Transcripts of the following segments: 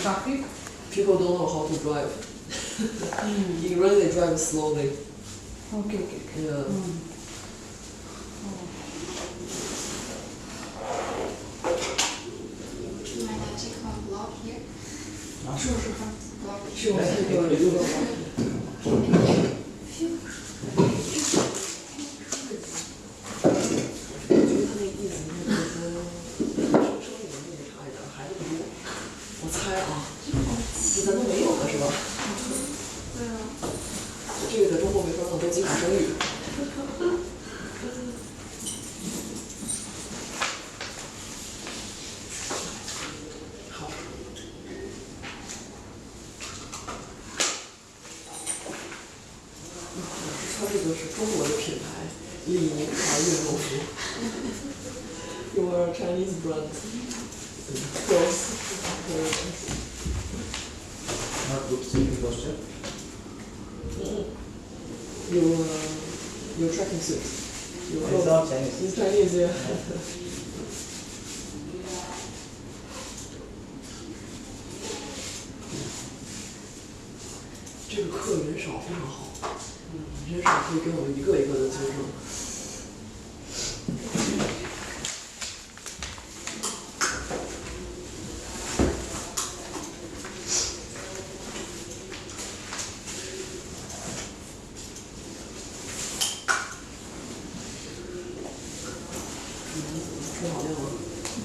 Traffic? People don't know how to drive. In Iran they drive slowly. Okay. Yeah. Mind I take one block here? 是 Block. 去往那个游乐场。我觉得他那意思应该就是说，生理能力也差一点，孩子不多。我猜啊，这咱都没有的是吧？对啊。这个在中国没法弄，都计划生育。好。穿这个是中国的品牌李宁牌运动服。Your Chinese brand. Clothes. Not good sitting posture. Your tracking suit. Your It's all Chinese. It's Chinese, yeah. 这个课人少非常好，人少可以给我们一个一个的纠正。冲好量了。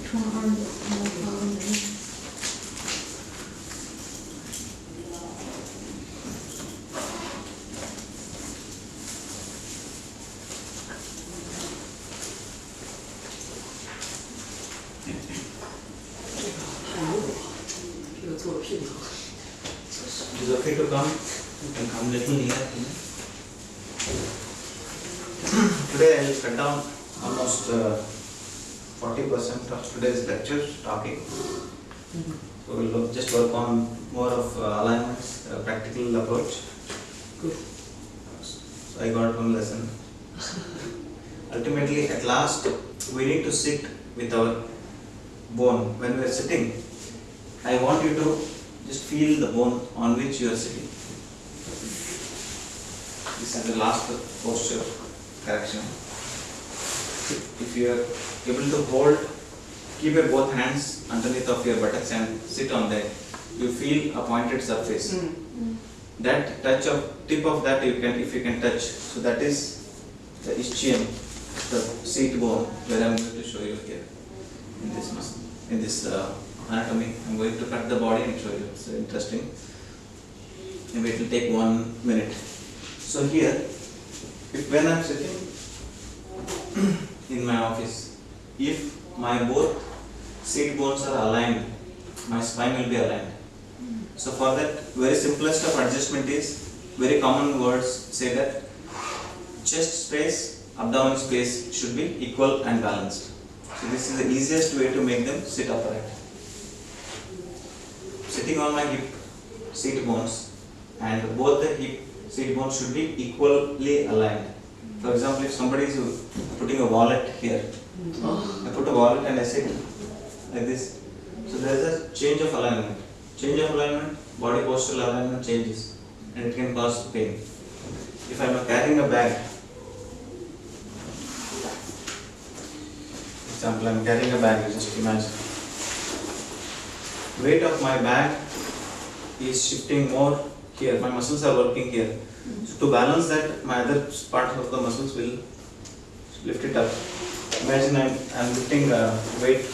冲2太硬了，这个做的屁股疼。 It is okay to come. You can come little near. Today I will cut down almost 40% of today's lecture talking. So we will just work on more of alignments, practical approach. Good. So I got one lesson. Ultimately, at last, we need to sit with our bone. When we are sitting, I want you to just feel the bone on which you are sitting. This is the last posture correction. If you are able to hold, keep your both hands underneath of your buttocks and sit on that, you feel a pointed surface. That touch of tip of that you can, if you can touch. So that is the ischium, the seat bone, where I am going to show you here in this muscle, in this anatomy. I am going to cut the body and show you. It's interesting. Maybe it will take 1 minute. So here, if when I am sitting in my office, if my both seat bones are aligned, my spine will be aligned. So for that, very simplest of adjustment is, very common words say that chest space, abdomen space should be equal and balanced. So this is the easiest way to make them sit upright. Sitting on my hip seat bones, and both the hip seat bones should be equally aligned. For example, if somebody is putting a wallet here, I put a wallet and I sit like this. So there is a change of alignment. Change of alignment, body postural alignment changes, and it can cause pain. If I am carrying a bag, for example, I am carrying a bag, just imagine. Weight of my bag is shifting more here, my muscles are working here. So to balance that, my other part of the muscles will lift it up. Imagine I am lifting a weight,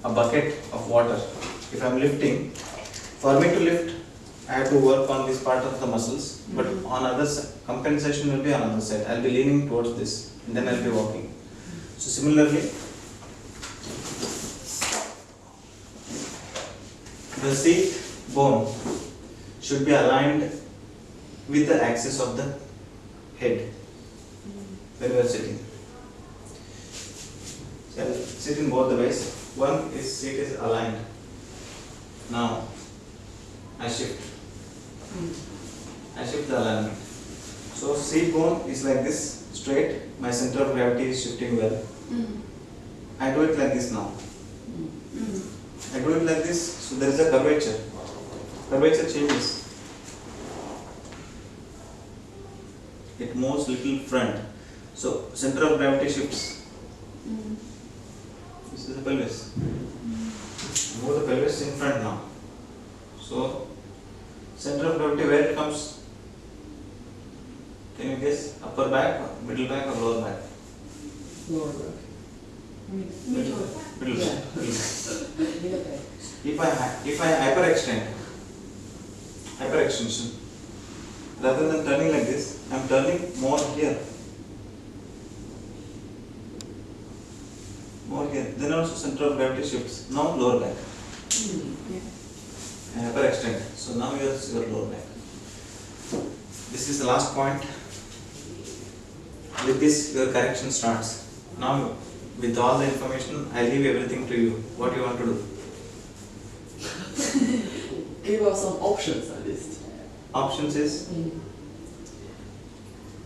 a bucket of water. If I am lifting, for me to lift, I have to work on this part of the muscles, but on other side, compensation will be on other side. I will be leaning towards this, and then I will be walking. So similarly, the seat bone should be aligned with the axis of the head when we are sitting. So I will sit in both the ways. One is seat is aligned. Now I shift. I shift the alignment. So seat bone is like this, straight. My center of gravity is shifting well. I do it like this now. I do it like this, so there is a curvature. Curvature changes. It moves little front. So center of gravity shifts. This is the pelvis. Move the pelvis in front now. So center of gravity, where it comes? Can you guess? Upper back, middle back, or lower back? Lower back. Middle back. Yeah. Middle back. If I hyperextension, rather than turning like this, I am turning more here. More here. Then also center of gravity shifts. Now lower back. I hyperextend. So now here's your lower back. This is the last point. With this, your correction starts. Now, with all the information, I leave everything to you. What you want to do? Give us some options at least. Options is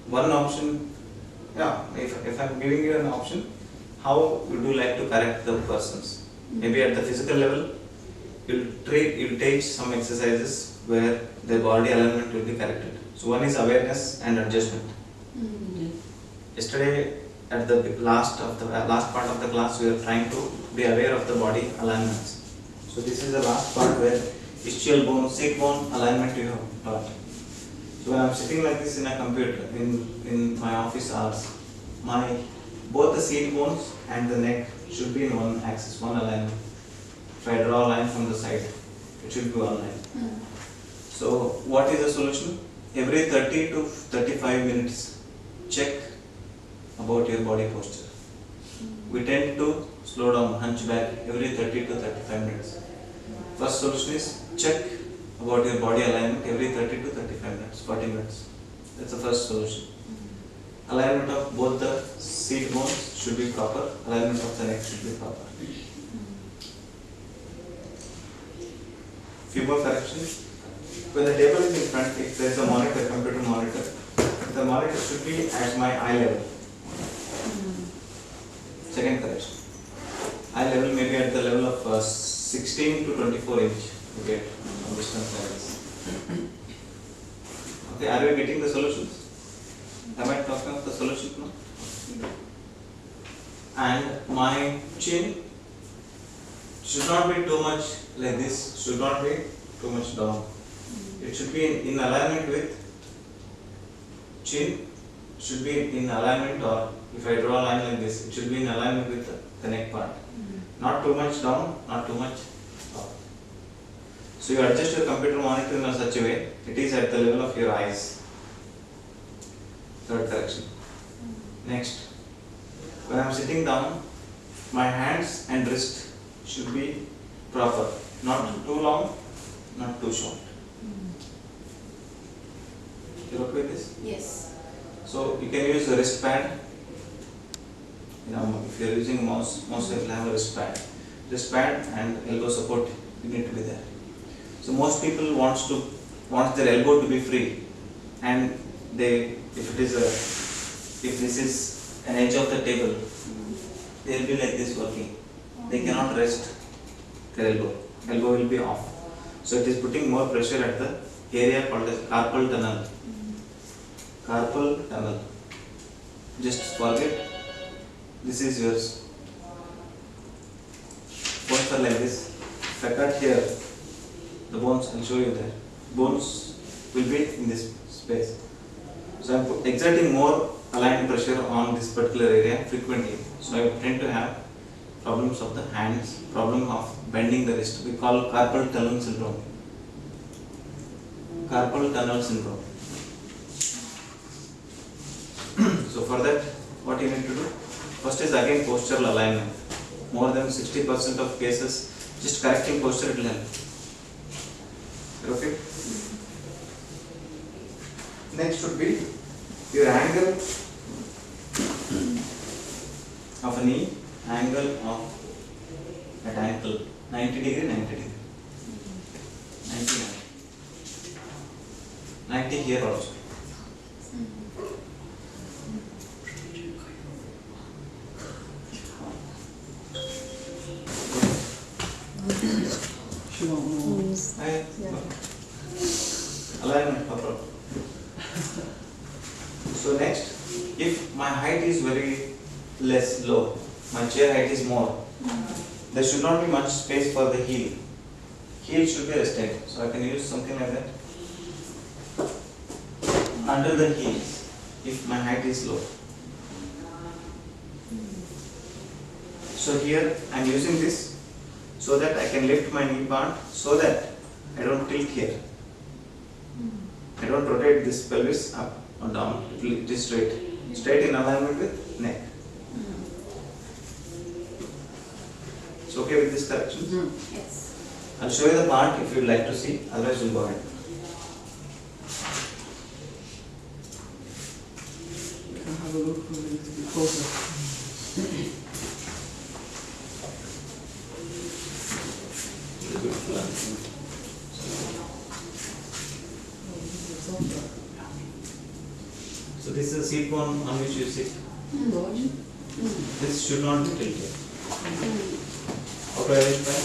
one option. Yeah, if I'm giving you an option, how would you like to correct the persons? Maybe at the physical level, you'll take some exercises where the body alignment will be corrected. So one is awareness and adjustment. Yesterday, at the last part of the class, we were trying to be aware of the body alignments. So this is the last part where ischial bone, seat bone alignment you have taught. So when I am sitting like this in a computer, in my office hours, both the seat bones and the neck should be in one axis, one alignment. If I draw a line from the side, it should be one line. So what is the solution? Every 30 to 35 minutes, check about your body posture. We tend to slow down, hunch back every 30 to 35 minutes. First solution is check about your body alignment every 30 to 35 minutes, 40 minutes. That's the first solution. Alignment of both the seat bones should be proper, alignment of the neck should be proper. Few more corrections. When the table is in front, if there is a monitor, computer monitor, the monitor should be at my eye level. Second correction. Eye level may be at the level of 16 to 24 inch. Okay, from distance levels. Okay, are we getting the solutions? Am I talking of the solutions now? And my chin should not be too much like this, should not be too much down. It should be in alignment with chin, should be in alignment, or if I draw a line like this, it should be in alignment with the neck part. Not too much down, not too much up. So you adjust your computer monitor in such a way, it is at the level of your eyes. Third correction. Next, when I am sitting down, my hands and wrist should be proper, not too long, not too short. You okay with this? Yes. So you can use a wrist pad. If you are using a mouse will have a wrist pad. Wrist pad and elbow support, you need to be there. So most people want their elbow to be free, and if this is an edge of the table, they will be like this working. They cannot rest their elbow. Elbow will be off. So it is putting more pressure at the area called as carpal tunnel. Carpal tunnel. Just forget. This is yours. Bones are like this. If I cut here, the bones, I'll show you there. Bones will be in this space. So I am exerting more aligned pressure on this particular area frequently. So I tend to have problems of the hands, problem of bending the wrist. We call carpal tunnel syndrome. Carpal tunnel syndrome. So for that, what you need to do? First is again postural alignment. More than 60% of cases, just correcting posture will help. Okay? Next would be your angle of a knee, angle of at ankle, 90 degree, 90 degree. 90 here also. I, alignment proper. So next, if my height is very low, my chair height is more, there should not be much space for the heel. Heel should be rested. So I can use something like that. Under the heels, if my height is low. So here I am using this so that I can lift my knee band so that I don't tilt here. I don't rotate this pelvis up or down, it is straight in alignment with neck. It's okay with this correction? Yes. I'll show you the part if you'd like to see, otherwise we'll go ahead. Can have a look a little bit closer. So this is the seat bone on which you sit. This should not be tilted. How to identify?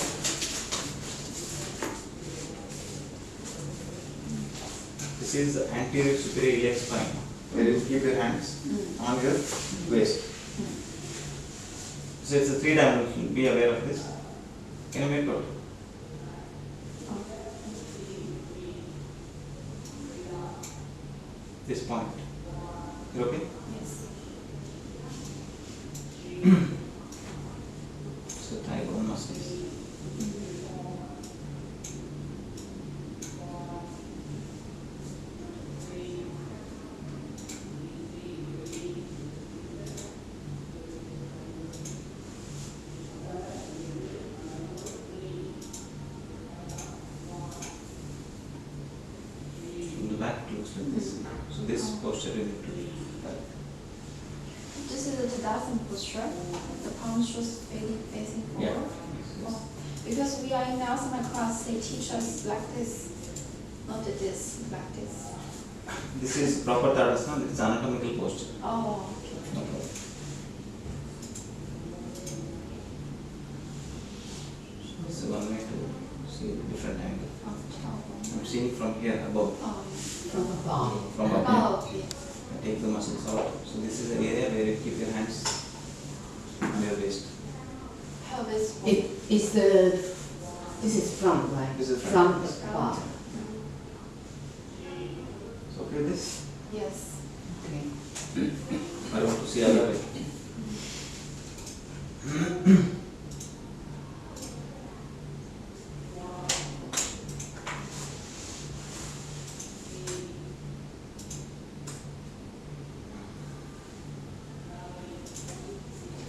This is the anterior superior iliac spine, where you keep your hands on your waist. So it's a 3-dimensional. Be aware of this. Can you make out? This point. You okay? Yes. So thigh bone muscles. From the back it looks like this. So this posture you need to do. This is the Tadasana posture. The palm shoes facing forward. Yeah. Oh, because we are in the asana class, they teach us like this, not this, like this. This is proper Tadasana, this is anatomical posture. Oh, okay. No problem. This is one way to see a different angle. Oh, I'm seeing from here above, oh, From above. from yeah. above. Oh, yeah. I take the muscles out. So this is the area where you keep your hands on your waist. Pelvis. This is front, right? This is Front front. is bottom. So okay with this? Yes. Okay. I want to see other way.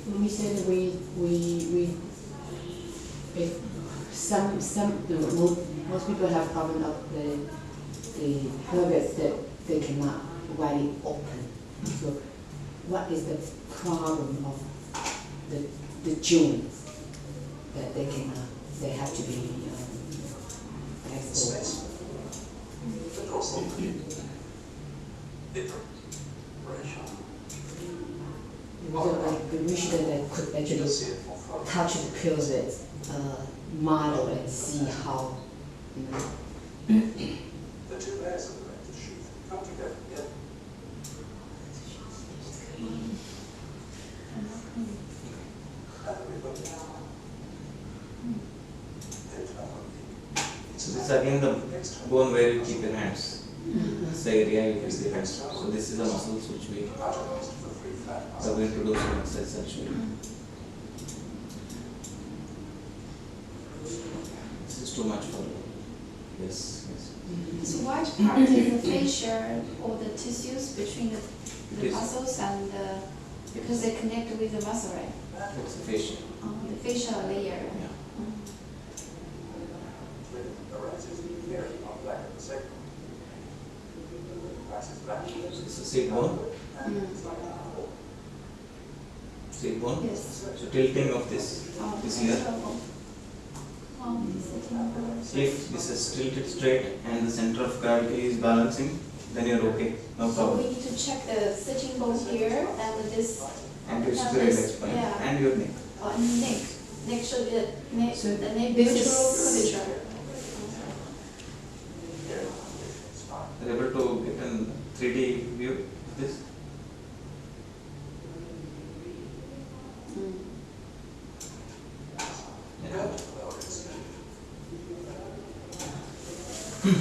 When we said if most people have problem of the pelvis that they cannot wide open. So what is the problem of the joints that they cannot, they have to be flexible? So like we wish that they could actually touch the pelvis, model and see how, you know. The two layers of the connective sheath come together again. And we look at So this is again the bone where you keep your hands. This is the area you keep your hands. So this is the muscles which we are going to do some exercise actually. This is too much for you. Yes, yes. So white part is the fascia or the tissues between the Yes. muscles and because they connect with the muscle, right? It's a fascia. The fascia layer. Yeah. arises very on black of the sacrum. Passes back. So it's a sit bone. Sit bone. Yes. So tilting of this is here. If this is tilted straight and the center of gravity is balancing, then you're okay. No So we problem. need to check the sitting bone here and this And your and superior leg this, spine yeah. and your neck. Neck. Neck should be the neck, So the neck this neutral is- curvature. Very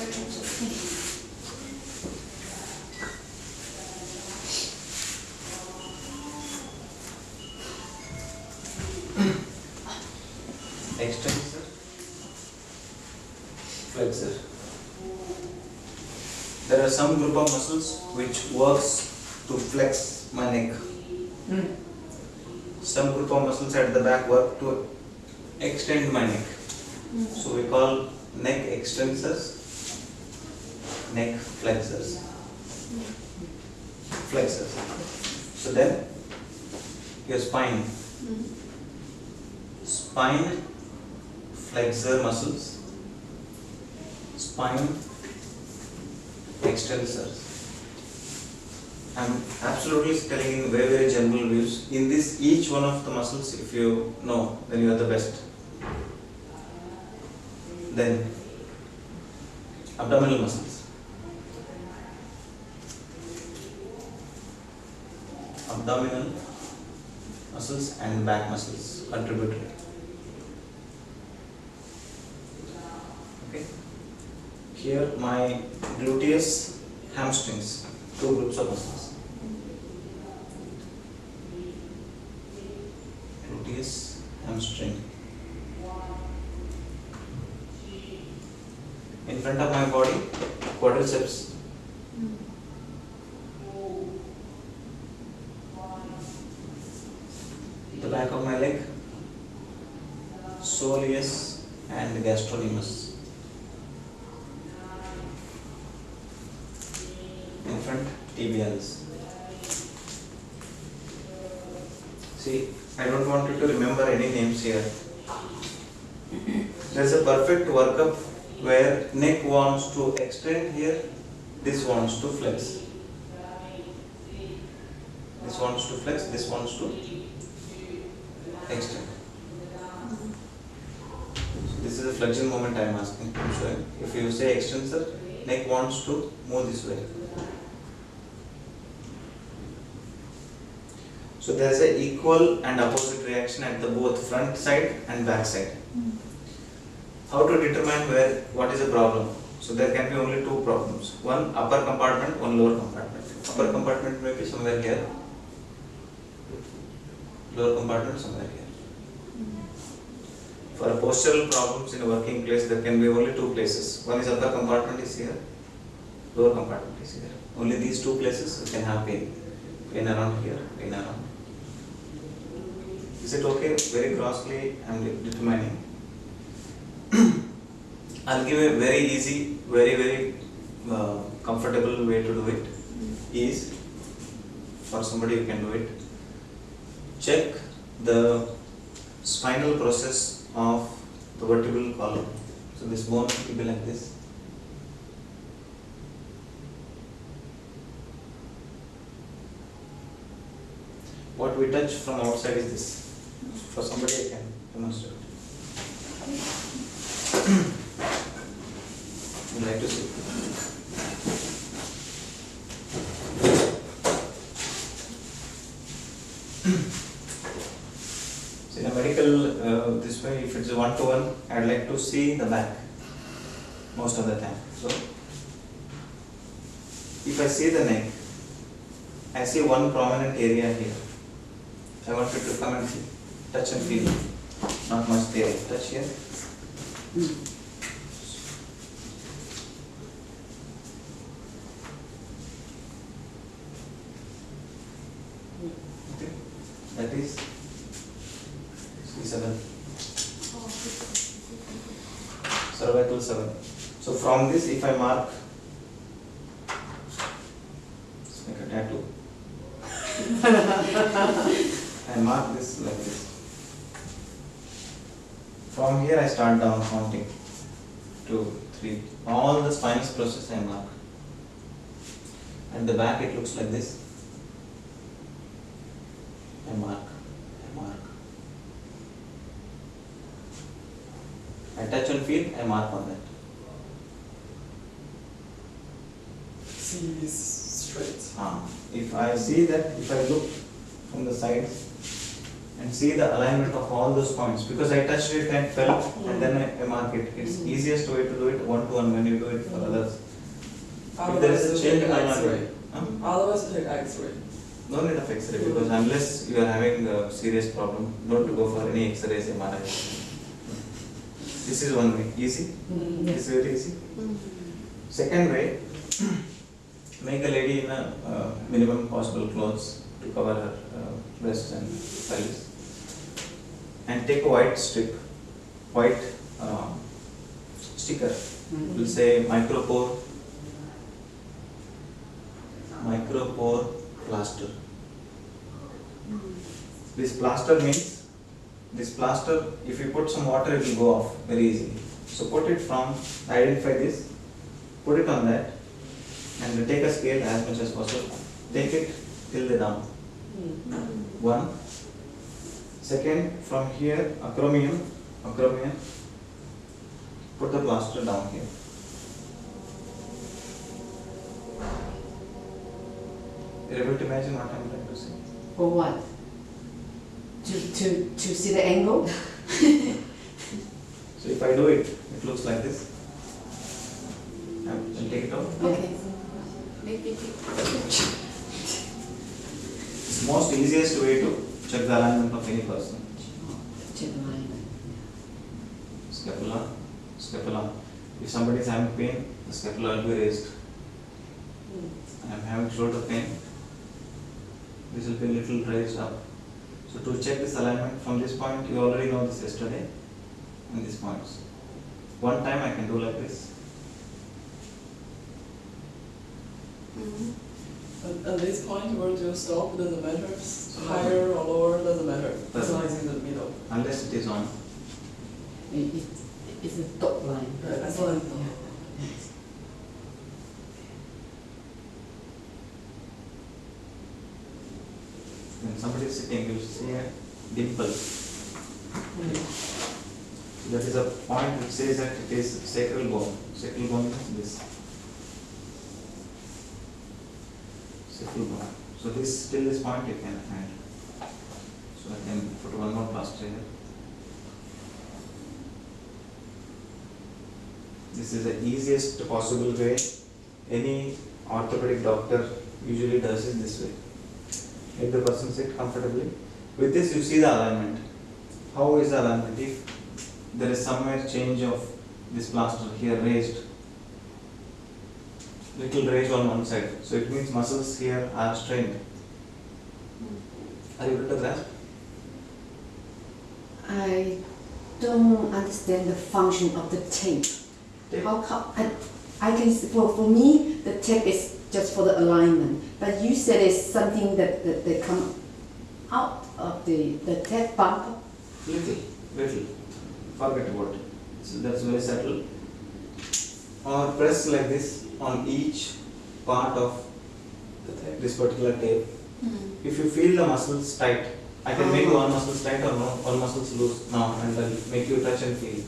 interesting. Extensor, flexor. There are some group of muscles which works to flex my neck. Some group of muscles at the back work to extend my neck. So we call neck extensors, neck flexors. Flexors. So then your spine. Spine flexor muscles, spine extensors. I'm absolutely telling in very, very general views. In this, each one of the muscles, if you know, then you are the best. Then, abdominal muscles. Abdominal muscles and back muscles contributory. Okay. Here my gluteus, hamstrings, two groups of muscles. Gluteus, hamstring. In front of my body, quadriceps. The back of my leg, soleus and gastrocnemius. In front, tibialis. See, I don't want you to remember any names here. There is a perfect workup where neck wants to extend here, this wants to flex. This wants to flex, this wants to extend. So this is a flexion moment I am asking. I'm showing. If you say extensor, neck wants to move this way. So there is a equal and opposite reaction at the both front side and back side. How to determine what is the problem? So there can be only two problems. One upper compartment, one lower compartment. Upper compartment may be somewhere here. Lower compartment somewhere here. For postural problems in a working place, there can be only two places. One is upper compartment is here, lower compartment is here. Only these two places you can have pain. Pain around here, pain around. Is it okay? Very grossly I am determining. I'll give a very easy, very comfortable way to do it. Is for somebody you can do it. Check the spinal process of the vertebral column. So this bone will be like this. What we touch from outside is this. For somebody I can demonstrate. Would like to see. So in a medical, this way, if it's a one-to-one, I'd like to see the back most of the time. So if I see the neck, I see one prominent area here. I want you to come and see, touch and feel. Not much there. Touch here. Okay. That is C7. Cervical 7. So from this, if I mark, let's make a tattoo. I mark this like this. From here I start down counting. 2, 3. All the spinal process I mark. At the back it looks like this. I mark. I touch and feel, I mark on that. See this straight. If I see that, if I look from the sides, and see the alignment of all those points, because I touched it and fell and then I mark it. It's easiest way to do it one-to-one when you do it for others. If there is a change in alignment, Otherwise, you take X-ray. no need of X-ray, because unless you are having a serious problem, don't go for any X-rays, MRI. This is one way, easy. This is very easy. Second way, make a lady in a minimum possible clothes to cover her breasts and pelvis, and take a white strip, white sticker. We'll say micropore plaster. This plaster means, this plaster, if you put some water, it will go off very easily. So put it from, identify this, put it on that, and take a scale as much as possible. Take it till the down. One. Second, from here, acromion, put the plaster down here. You're able to imagine what I'm trying to say? For what? To see the angle? So if I do it, it looks like this. I'll take it out. Okay. Maybe It's most easiest way to check the alignment of any person. Check the alignment. Scapula. If somebody is having pain, the scapula will be raised. I am having shoulder pain, this will be a little raised up. So to check this alignment from this point, you already know this yesterday, and these points. One time I can do like this. At this point, where do you stop? Doesn't matter. Higher or lower, doesn't matter. As Doesn't. long as it's in the middle. Unless it is on. It's a dot line. Right, as long as When somebody is sitting, you will see a dimple. So that is a point which says that it is sacral bone. Sacral bone is this. Sacral bone. So this till this point you can find. So I can put one more plaster here. This is the easiest possible way. Any orthopedic doctor usually does it this way. Make the person sit comfortably. With this you see the alignment. How is the alignment? If there is somewhere change of this plaster here raised, little raised on one side, so it means muscles here are strained. Are you able to grasp? I don't understand the function of the tape. Tape? How come, I can, for me, the tape is just for the alignment, but you said it's something that come out of the tape bump. Little. Forget about it. So that's very subtle. Or press like this on each part of this particular tape. If you feel the muscles tight, I can make one muscles tight or no, all muscles loose now, and I'll make you touch and feel.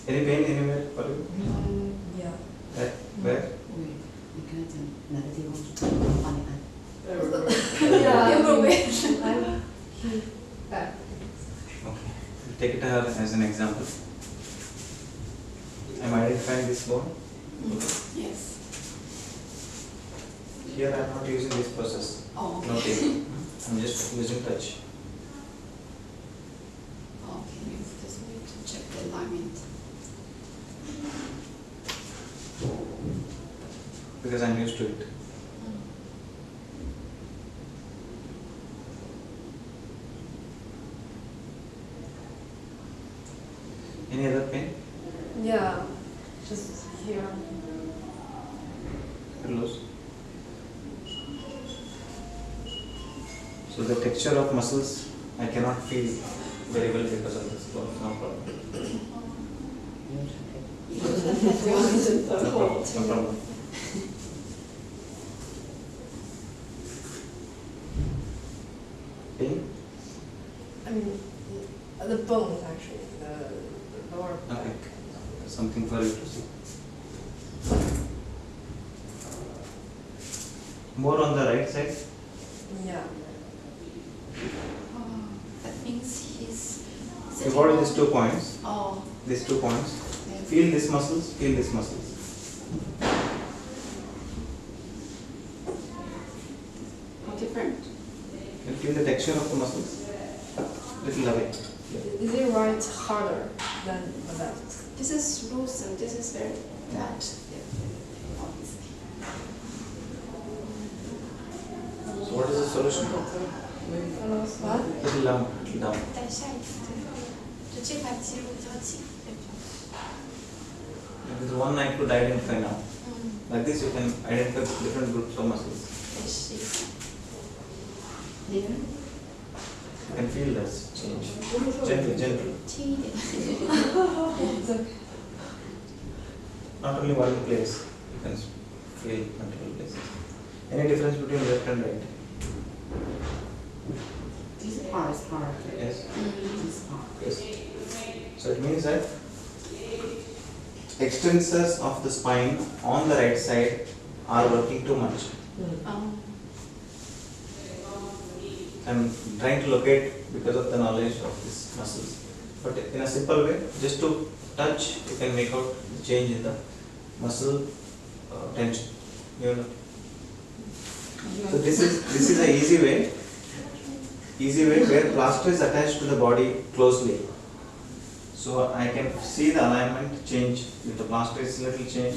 Any pain anywhere for you? yeah. Where? everywhere. Okay. Take it as an example. I'm identifying this bone. Yes. Here I'm not using this process. Oh, No okay. tape. I'm just using touch. Okay, maybe this way to check the alignment. Because I'm used to it. Any other pain? Yeah, just here. Loose. So the texture of muscles I cannot feel very well because of this bone. No problem. No problem. Pain? I mean, the bones actually, the lower back. Okay. Something for you to see. More on the right side. Yeah. Oh, that means he's You sitting hold on- these 2 points. Oh, These 2 points. yeah. Feel these muscles. Feel these muscles. How different. You feel the texture of the muscles. Little away. Is it right harder than the left? This is loose and this is very tight. So what is the solution? What? Little down. Little down. 带下一次，就这块肌肉比较紧。There is one I could identify now. 嗯， Like this, you can identify different groups of muscles. 也是一个。 Here. You can feel this change. Gently, gently. 轻一点。 Not only one place, you can feel multiple places. Any difference between left and right? This part is hard. Yes. This part. Yes. So it means that extensors of the spine on the right side are working too much. 嗯。 I'm trying to locate because of the knowledge of these muscles. But in a simple way, just to touch, you can make out the change in the muscle tension. You know. So this is a easy way where plaster is attached to the body closely. So I can see the alignment change. If the plaster is little change,